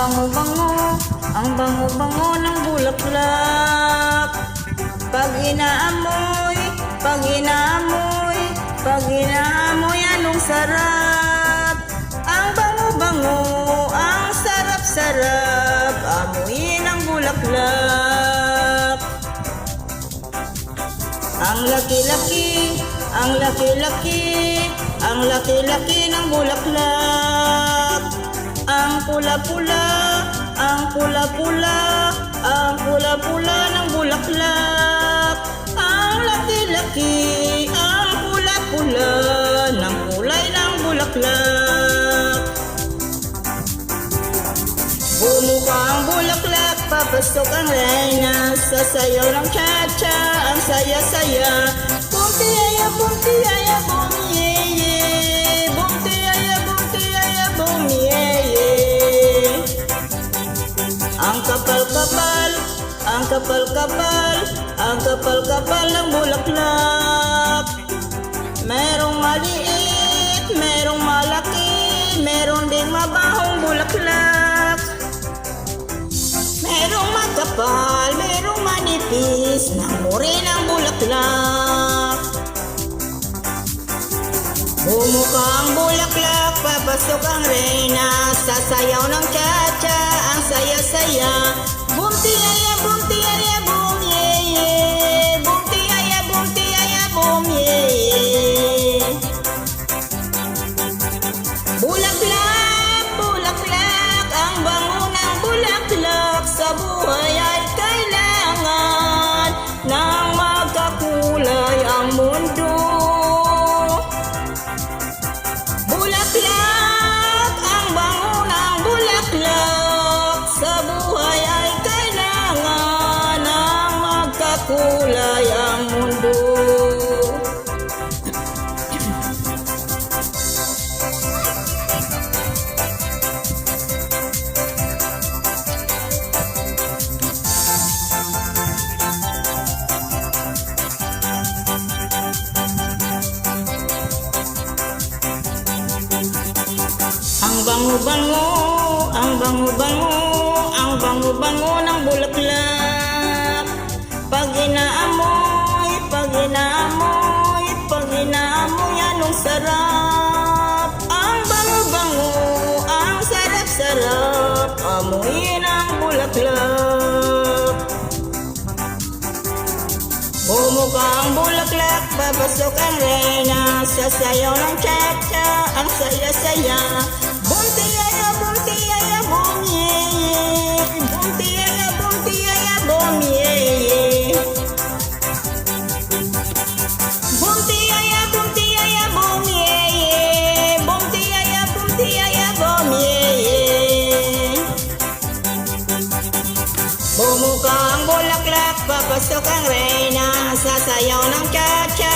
bango-bango, ang bango-bango ng bulaklak. Pag inaamoy, pag inaamoy, pag inaamoy, anong sarap. Ang bango-bango, ang sarap-sarap, amuyin ang bulaklak. Ang laki-laki, ang laki-laki, ang laki-laki ng bulaklak. Ang pula-pula, ang pula-pula, ang pula-pula ng bulaklak. Ang laki-laki, ang pula-pula ng kulay ng bulaklak. Bumuka ang bulaklak, papasok ang reyna, sasayaw ng cha-cha, ang saya-saya. Bumtiyaya, bumtiyaya, bumiyeye, bumtiyaya, bumtiyaya, bumiyeye. Ang kapal-kapal, ang kapal-kapal, ang kapal-kapal ng bulaklak. Merong maliit, merong malaki, meron ding mabahong bulaklak. Merong magkapal, merong manipis, namuri ng bulaklak. Bumuka ang bulaklak, papasok ang reyna, sasayaw ng cha-cha, ang saya-saya. Bumtiyaya, bumtiyaya, bumyeye, bumtiyaya, bumtiyaya, bumyeye. Bulaklak, bulaklak, ang bango ng bulaklak, sa buhay ay kailangan ng magkakulay ang mundo. Bulaklak, ang bango ng bulaklak, sa buhay ay kailangan ng magkakulay ang mundo. Ang bango-bango, ang bango-bango, ang bango-bango ng bulaklak. Pag inaamoy, pag inaamoy, pag inaamoy, anong sarap. Ang bango-bango, ang sarap-sarap, amuyin ang bulaklak. Bumuka ang bulaklak, papasok ang reyna, sasayaw ng cha-cha, ang saya-saya. Bumtiyaya, bumtiyaya, bumyeye, bumtiyaya, bumtiyaya, bumyeye. Bumtiyaya, bumtiyaya, bumyeye, bumtiyaya, bumtiyaya, bumyeye. Bumuka ang bulaklak, papasok ang reyna, sasayaw ng cha-cha,